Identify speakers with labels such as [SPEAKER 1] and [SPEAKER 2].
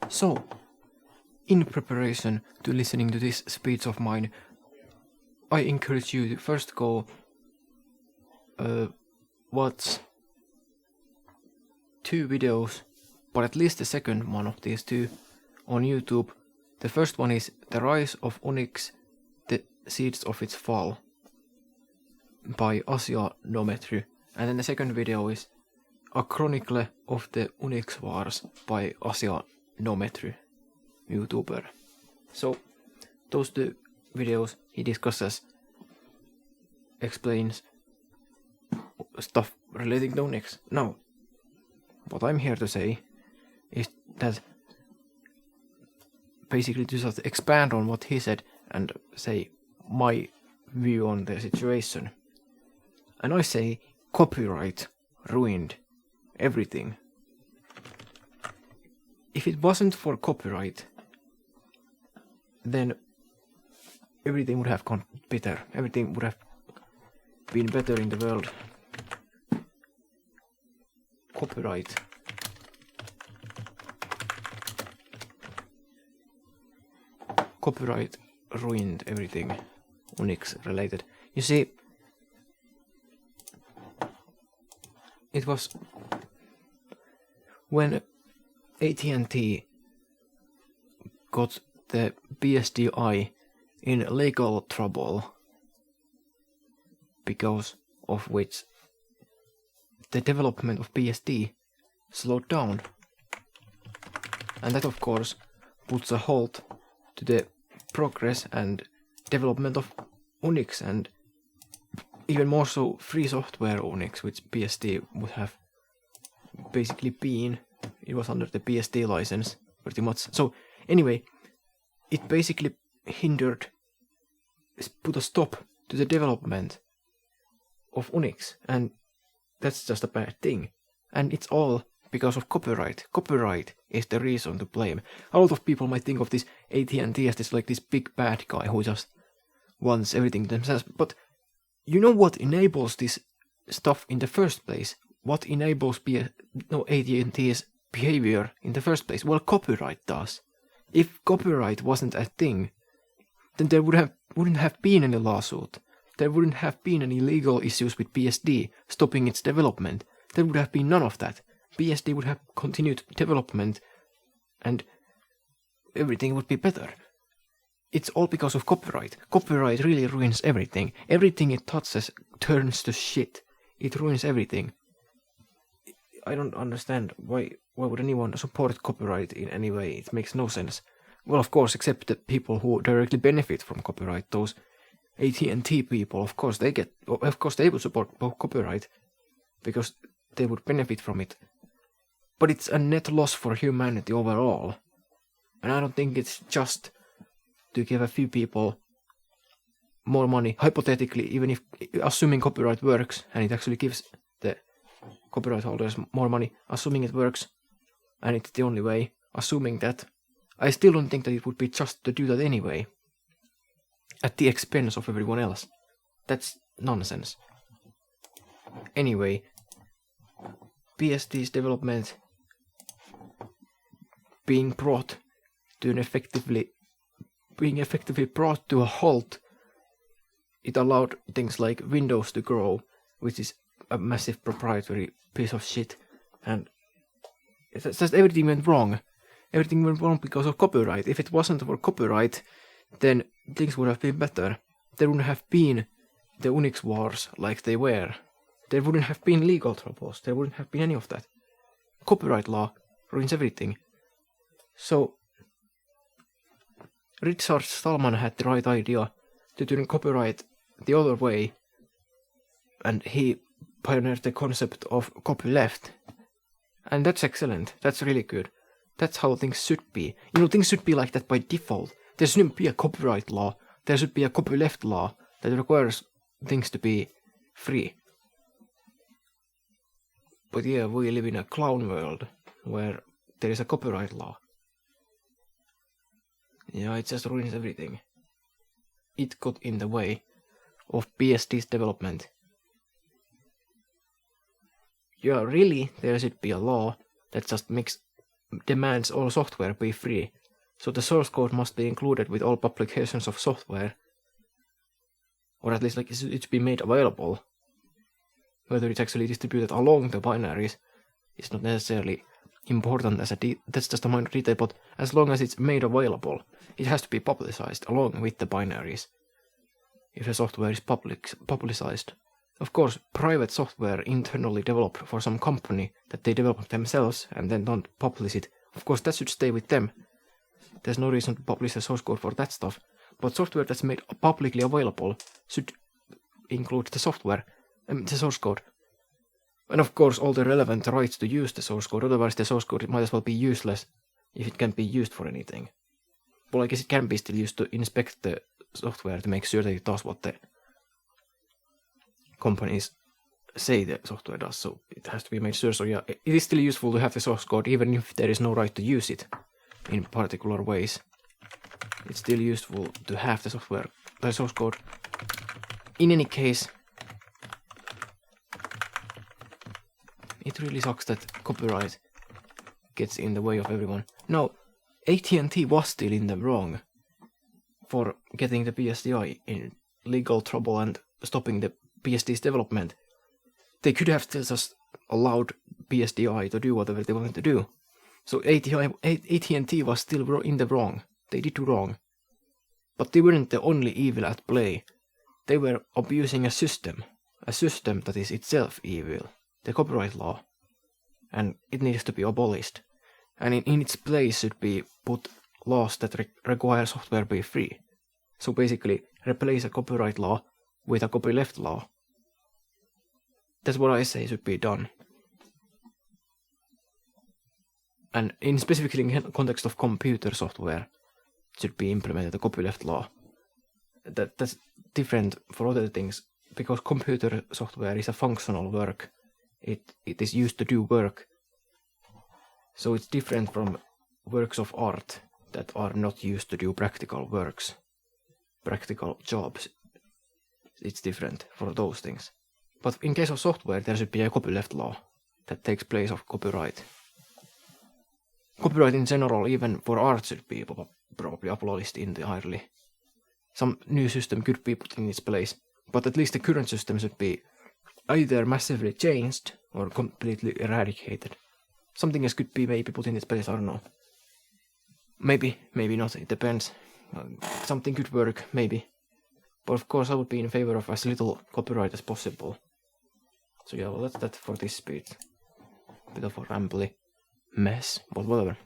[SPEAKER 1] So, in preparation to listening to this speech of mine, I encourage you to first go watch 2 videos, but at least the second one of these 2 on YouTube. The first one is The Rise of Unix, The Seeds of Its Fall by Asianometry, and then the second video is A Chronicle of the Unix Wars by Asianometry, YouTuber. So, those 2 videos he explains stuff relating to Unix. Now, what I'm here to say is that basically to just expand on what he said and say my view on the situation. And I say copyright ruined everything. If it wasn't for copyright, then everything would have gone better. Everything would have been better in the world. Copyright ruined everything Unix related. You see, it was when AT&T got the BSDI in legal trouble, because of which the development of BSD slowed down. And that of course puts a halt to the progress and development of Unix, and even more so free software Unix, which BSD would have basically been. It was under the BSD license pretty much. So anyway, it basically put a stop to the development of Unix, and that's just a bad thing. And it's all because of copyright. Copyright is the reason to blame. A lot of people might think of this AT&T as this big bad guy who just wants everything themselves. But you know what enables this stuff in the first place? What enables AT&T's behavior in the first place? Well, copyright does. If copyright wasn't a thing, then there wouldn't have been any lawsuit. There wouldn't have been any legal issues with BSD stopping its development. There would have been none of that. BSD would have continued development and everything would be better. It's all because of copyright. Copyright really ruins everything. Everything it touches turns to shit. It ruins everything. I don't understand why would anyone support copyright in any way. It makes no sense. Well, of course, except the people who directly benefit from copyright, those AT&T people, of course they would support copyright because they would benefit from it. But it's a net loss for humanity overall. And I don't think it's just to give a few people more money, hypothetically, even if assuming copyright works and it actually gives the copyright holders more money, assuming it works and it's the only way, assuming that, I still don't think that it would be just to do that anyway, at the expense of everyone else. That's nonsense. Anyway, BSD's development being effectively brought to a halt, it allowed things like Windows to grow, which is a massive proprietary piece of shit, and it's just everything went wrong. Everything went wrong because of copyright. If it wasn't for copyright, then things would have been better. There wouldn't have been the Unix wars like they were. There wouldn't have been legal troubles. There wouldn't have been any of that. Copyright law ruins everything. So, Richard Stallman had the right idea to turn copyright the other way, and he pioneered the concept of copyleft. And that's excellent. That's really good. That's how things should be. Things should be like that by default. There shouldn't be a copyright law. There should be a copyleft law that requires things to be free. But yeah, we live in a clown world where there is a copyright law. Yeah, it just ruins everything. It got in the way of BSD's development. Yeah, really, there should be a law that just makes demands all software be free. So the source code must be included with all publications of software. Or at least like it should be made available. Whether it's actually distributed along the binaries is not necessarily important as that's just a minor detail, but as long as it's made available, it has to be publicized along with the binaries. If the software is publicized. Of course, private software internally developed for some company that they develop themselves and then don't publish it, of course that should stay with them. There's no reason to publish the source code for that stuff. But software that's made publicly available should include the software, the source code. And of course all the relevant rights to use the source code, otherwise the source code might as well be useless if it can't be used for anything. Well, I guess it can be still used to inspect the software to make sure that it does what the companies say the software does, so it has to be made sure. So yeah, it is still useful to have the source code even if there is no right to use it in particular ways. It's still useful to have the source code. In any case, it really sucks that copyright gets in the way of everyone. Now, AT&T was still in the wrong for getting the BSDI in legal trouble and stopping the BSD's development. They could have still just allowed BSDI to do whatever they wanted to do. So AT&T was still in the wrong. They did wrong. But they weren't the only evil at play. They were abusing a system that is itself evil, the copyright law. And it needs to be abolished. And in its place should be put laws that require software be free. So basically, replace a copyright law with a copyleft law. That's what I say should be done. And specifically in context of computer software, should be implemented a copyleft law. That's different for other things, because computer software is a functional work. It is used to do work. So it's different from works of art that are not used to do practical works, practical jobs. It's different for those things. But in case of software, there should be a copyleft law that takes place of copyright. Copyright in general, even for art, should be probably abolished entirely. Some new system could be put in its place, but at least the current system should be either massively changed or completely eradicated. Something else could be maybe put in its place, I don't know. Maybe, maybe not, it depends. Something could work, maybe. But of course I would be in favor of as little copyright as possible. So yeah, well that's that for this bit. Bit of a rambly mess, but whatever.